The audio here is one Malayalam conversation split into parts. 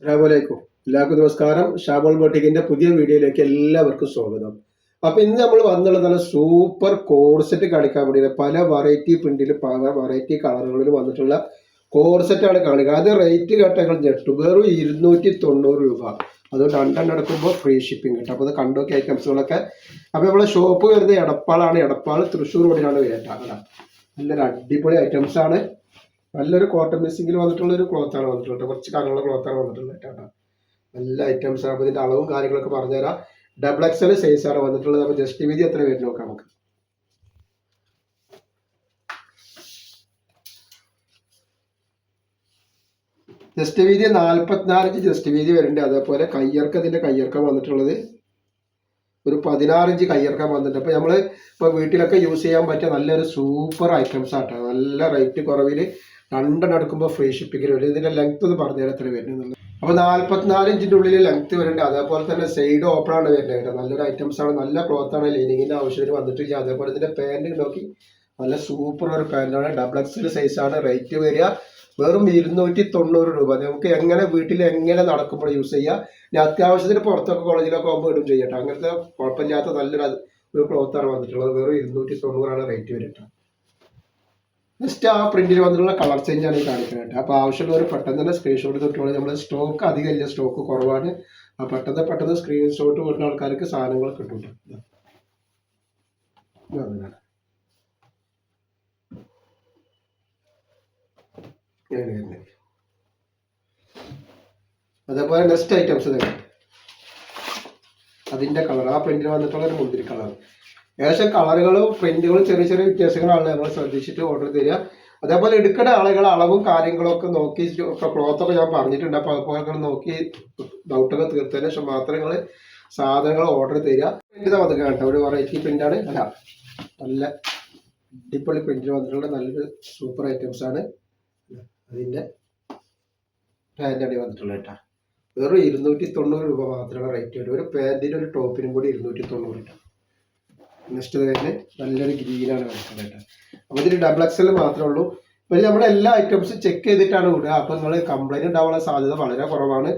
അസ്സലാമലൈക്കും. എല്ലാവർക്കും നമസ്കാരം. ഷാബോൾ ബോട്ടിക്കിന്റെ പുതിയ വീഡിയോയിലേക്ക് എല്ലാവർക്കും സ്വാഗതം. അപ്പൊ ഇന്ന് നമ്മൾ വന്നുള്ള നല്ല സൂപ്പർ കോഡ്സെറ്റ് കാണിക്കാൻ വേണ്ടി പല വെറൈറ്റി പ്രിന്റിൽ പല വെറൈറ്റി കളറുകളിൽ വന്നിട്ടുള്ള കോഡ്സെറ്റാണ് കാണിക്കുക. അത് റേറ്റ് കേട്ടങ്ങൾ ഞെട്ടു. വെറും 290 രൂപ. അത് രണ്ടെണ്ണം എടുക്കുമ്പോൾ ഫ്രീ ഷിപ്പിംഗ് കിട്ടും. അപ്പോൾ അത് കണ്ടോക്കി ഐറ്റംസുകളൊക്കെ. അപ്പോൾ നമ്മളെ ഷോപ്പ് വരുന്നത് എടപ്പാളാണ്. എടപ്പാൾ തൃശ്ശൂർ റോഡിലാണ് വരുന്നത്. നല്ലൊരു അടിപൊളി ഐറ്റംസ് ആണ്. നല്ലൊരു കോട്ടൺ മിക്സിങ്ങിൽ വന്നിട്ടുള്ള ഒരു ക്ലോത്താണ് വന്നിട്ടുള്ളത്. കുറച്ച് കനമുള്ള ക്ലോത്താണ് വന്നിട്ടുള്ളത് കേട്ടോ. നല്ല ഐറ്റംസ് ആണ്. അപ്പോൾ ഇതിന്റെ അളവും കാര്യങ്ങളൊക്കെ പറഞ്ഞുതരാം. ഡബിൾ എക്സൽ സൈസ് ആണ് വന്നിട്ടുള്ളത്. അപ്പോൾ ജസ്റ്റ് വീതി എത്ര വരും നോക്കാം നമുക്ക്. ജസ്റ്റ് വീതി 44 ഇഞ്ച് ജസ്റ്റ് വീതി വരുന്നുണ്ട്. അതേപോലെ ഇതിന്റെ കയ്യിറക്കം വന്നിട്ടുള്ളത് ഒരു 16 ഇഞ്ച് കയ്യിറക്കം വന്നിട്ടുണ്ട്. അപ്പോൾ നമ്മൾ ഇപ്പോൾ വീട്ടിലൊക്കെ യൂസ് ചെയ്യാൻ പറ്റിയ നല്ലൊരു സൂപ്പർ ഐറ്റംസ് ആട്ടോ. നല്ല റേറ്റ് കുറവിൽ രണ്ടെണ്ണം എടുക്കുമ്പോൾ ഫ്രീ ഷിപ്പിങ്ങിന് വരും. ഇതിന്റെ ലെങ്ത് ഒന്ന് പറഞ്ഞുതരാം എത്ര വരുന്നത്. അപ്പോൾ 44 ഇഞ്ചിന്റെ ഉള്ളിൽ ലെങ്ത് വരുന്നുണ്ട്. അതേപോലെ തന്നെ സൈഡ് ഓപ്പൺ ആണ് വരുന്നത് കേട്ടോ. നല്ലൊരു ഐറ്റംസ് ആണ്. നല്ല ക്ലോത്ത് ആണ്. ലൈനിങ്ങിന്റെ ആവശ്യത്തിന് വന്നിട്ടില്ല. അതേപോലെ ഇതിന്റെ പാന്റ് നോക്കി നല്ല സൂപ്പർ ഒരു പാന്റാണ്. ഡബിൾ എക്സൽ സൈസ് ആണ്. റേറ്റ് വരിക വെറും 290 രൂപ. നമുക്ക് എങ്ങനെ വീട്ടിൽ എങ്ങനെ നടക്കുമ്പോൾ യൂസ് ചെയ്യാം. ഇനി അത്യാവശ്യത്തിന് പുറത്തൊക്കെ കോളേജിലൊക്കെ ആകുമ്പോൾ ഇടും ചെയ്യട്ടെ. അങ്ങനത്തെ കുഴപ്പമില്ലാത്ത നല്ലൊരു ക്ലോത്താണ് വന്നിട്ടുള്ളത്. വെറും 290 റേറ്റ് വരിക. ജസ്റ്റ് ആ പ്രിന്റിൽ വന്നിട്ടുള്ള കളർ ചേഞ്ച് ആണ് ഈ കാണിക്കുന്നത്. അപ്പോൾ ആവശ്യമുള്ളവർ പെട്ടെന്ന് തന്നെ സ്ക്രീൻഷോട്ട് തൊട്ടുകൊണ്ട് നമ്മൾ സ്റ്റോക്ക് അധികം ഇല്ല, സ്റ്റോക്ക് കുറവാണ്. ആ പെട്ടെന്ന് സ്ക്രീൻഷോട്ട് കൊടുക്കുന്ന ആൾക്കാർക്ക് സാധനങ്ങൾ കിട്ടും. അതേപോലെ നെക്സ്റ്റ് ഐറ്റംസ് തന്നെ അതിന്റെ കളർ ആ പ്രിന്റിൽ വന്നിട്ടുള്ള ഒരു മുന്തിരി കളർ. ഏകദേശം കളറുകളും പ്രിന്റുകളും ചെറിയ ചെറിയ വ്യത്യാസങ്ങളാണ് നമ്മൾ ശ്രദ്ധിച്ചിട്ട് ഓർഡർ തരിക. അതേപോലെ എടുക്കേണ്ട ആളുകൾ അളവും കാര്യങ്ങളും ഒക്കെ നോക്കി ക്ലോത്തൊക്കെ ഞാൻ പറഞ്ഞിട്ടുണ്ട്. അപ്പോൾ അതുപോലെ നോക്കി ഡൗട്ടൊക്കെ തീർത്തതിന് ശേഷം മാത്രം നിങ്ങൾ സാധനങ്ങൾ ഓർഡർ തരിക. പ്രിന്റ് വന്നിട്ട് കേട്ടോ ഒരു വെറൈറ്റി പ്രിന്റാണ്. അല്ല നല്ല അടിപൊളി പ്രിന്റിൽ വന്നിട്ടുള്ള നല്ലൊരു സൂപ്പർ ഐറ്റംസ് ആണ്. അതിന്റെ പാൻറ്റാണ് വന്നിട്ടുള്ളത് കേട്ടോ. വെറും 290 രൂപ മാത്രമാണ് റേറ്റ് വരും. ഒരു പാൻറ്റിന് ഒരു ടോപ്പിനും കൂടി 290 കേട്ടോ. നെക്സ്റ്റ് തന്നെ നല്ലൊരു ഗ്രീനാണ് വരുന്നത് കേട്ടോ. അപ്പോൾ ഇതിൽ ഡബിൾ എക്സൽ മാത്രമേ ഉള്ളൂ. പിന്നെ നമ്മുടെ എല്ലാ ഐറ്റംസും ചെക്ക് ചെയ്തിട്ടാണ് വിടുക. അപ്പോൾ നിങ്ങൾ കംപ്ലൈൻറ്റ് ഉണ്ടാവാനുള്ള സാധ്യത വളരെ കുറവാണ്.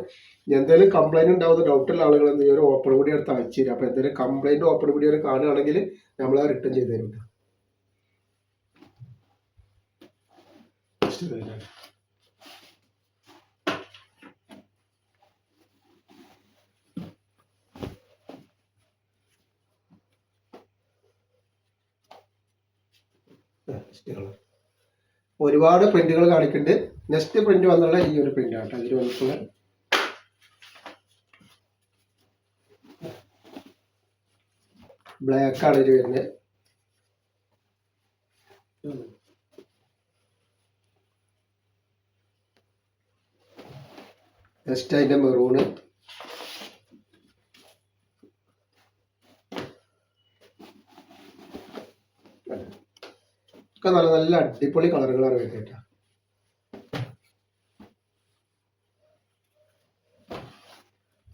എന്തെങ്കിലും കംപ്ലൈൻറ്റ് ഉണ്ടാവുന്ന ഡൗട്ടുള്ള ആളുകൾ എന്തെങ്കിലും ഒരു ഓപ്പൺ വീഡിയോ എടുത്ത് അയച്ചു തരും. അപ്പോൾ എന്തെങ്കിലും കംപ്ലൈൻറ്റ് ഓപ്പൺ വീഡിയോ കാണുകയാണെങ്കിൽ നമ്മൾ റിട്ടേൺ ചെയ്ത് തരും. ഒരുപാട് പ്രിന്റുകൾ കാണിക്കുന്നുണ്ട്. നെക്സ്റ്റ് പ്രിന്റ് വന്നുള്ള ഈ ഒരു പ്രിന്റ് ആട്ടോ. അതിൽ വന്നിട്ടുള്ള ബ്ലാക്ക് ആണ് ഇത് വരുന്നത്. നെക്സ്റ്റ് അതിന്റെ മെറൂണ്. ഒക്കെ നല്ല നല്ല അടിപൊളി കളറുകളാണ് വരുന്നത്.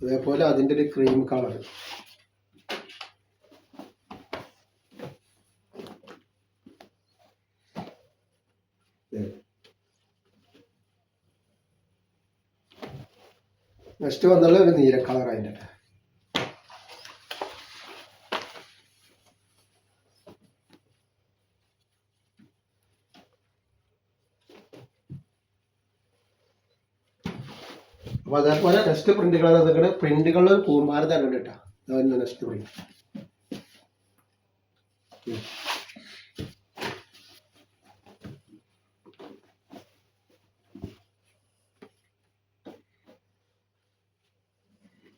അതേപോലെ അതിൻ്റെ ഒരു ക്രീം കളർ. നെക്സ്റ്റ് വന്നുള്ള ഒരു നീല കളർ അതിൻ്റെ. അപ്പോൾ അതേപോലെ നെക്സ്റ്റ് പ്രിന്റുകൾ നിൽക്കുന്ന പ്രിന്റുകൾ കൂർമാരം തന്നെ ഉണ്ട് കേട്ടോ. അതായിരുന്നു നെക്സ്റ്റ് പ്രിന്റ്.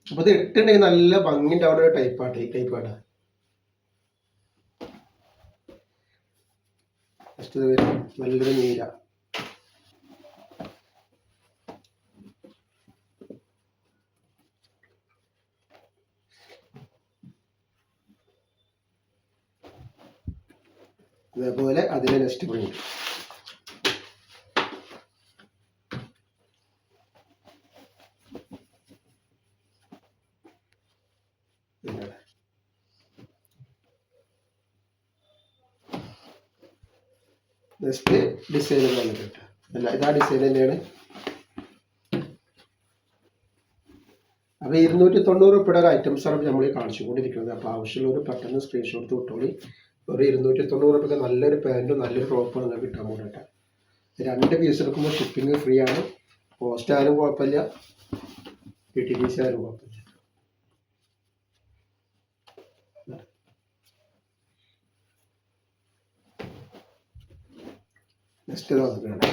അപ്പോൾ ഇത് ഇട്ടുണ്ടെങ്കിൽ നല്ല ഭംഗിൻ്റെ അവിടെ ഒരു ടൈപ്പാണ്. ഈ ടൈപ്പാണ് നെക്സ്റ്റ് നല്ലൊരു നീല. അതേപോലെ അതിലെ നെക്സ്റ്റ് പ്രിന്റ്. നെക്സ്റ്റ് ഡിസൈൻ വന്നിട്ട് അല്ല ഇതാ ഡിസൈൻ തന്നെയാണ്. അപ്പോൾ 290 ഒരു ഐറ്റംസാണ് നമ്മൾ കാണിച്ചുകൊണ്ടിരിക്കുന്നത്. അപ്പോൾ ആവശ്യമുള്ളവർ പെട്ടെന്ന് സ്ക്രീൻഷോട്ട് വിട്ടോളി. ഒരു 290 നല്ലൊരു പാൻറ്റും നല്ലൊരു ടോപ്പാണ് നിങ്ങൾക്ക് കിട്ടാൻ പോകട്ടെ. 2 പീസ് എടുക്കുമ്പോൾ ഷിപ്പിംഗ് ഫ്രീ ആണ്. പോസ്റ്റ് ആയാലും കുഴപ്പമില്ല, PTDC ആയാലും കുഴപ്പമില്ല. നെക്സ്റ്റ് നോക്കുകയാണ്.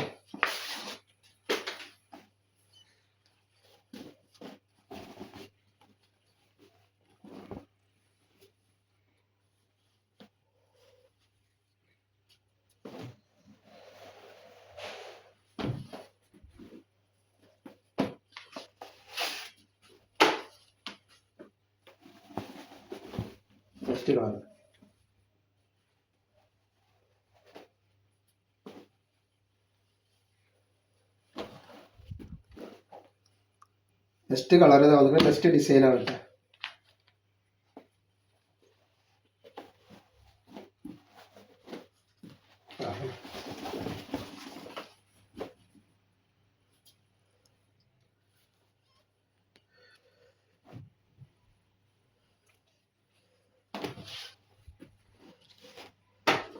നെക്സ്റ്റ് കളർ നെക്സ്റ്റ് കളർ നോക്കുന്നത് നെക്സ്റ്റ് ഡിസൈനാണ് കേട്ടോ.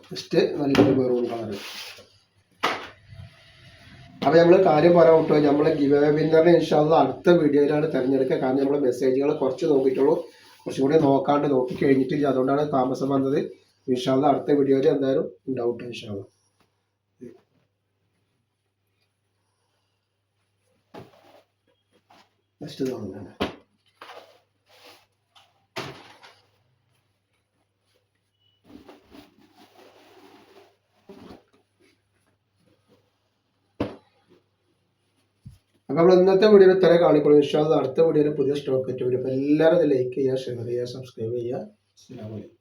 നെക്സ്റ്റ് നല്ലൊരു മെറൂൺ കളർ. അപ്പോൾ നമ്മൾ കാര്യം പറയാൻ വിട്ടു, നമ്മൾ ഗിവ് അവേ വിന്നറിനെ ഇൻഷാല്ലാ അടുത്ത വീഡിയോയിലാണ് തിരഞ്ഞെടുക്കുക. കാരണം നമ്മൾ മെസ്സേജുകൾ കുറച്ച് നോക്കിയിട്ടുള്ളൂ, കുറച്ചും കൂടി നോക്കി കഴിഞ്ഞിട്ടില്ല, അതുകൊണ്ടാണ് താമസം വന്നത്. ഇൻഷാല്ലാ അടുത്ത വീഡിയോയിൽ എന്തായാലും ഉണ്ടാവും ഇൻഷാല്ലാ. നെക്സ്റ്റ് തോന്നുന്നുണ്ട് അപ്പോൾ നമ്മൾ ഇന്നത്തെ വീഡിയോയിൽ ഇത്ര കാണിക്കുള്ളൂ. ഇൻഷാല്ലാ അടുത്ത വീഡിയോയിൽ പുതിയ സ്റ്റോക്ക് ആയിട്ട് വരും. അപ്പോൾ എല്ലാവരും ഇത് ലൈക്ക് ചെയ്യുക, ഷെയർ ചെയ്യുക, സബ്സ്ക്രൈബ് ചെയ്യുക. അസ്സലാമു അലൈക്കും.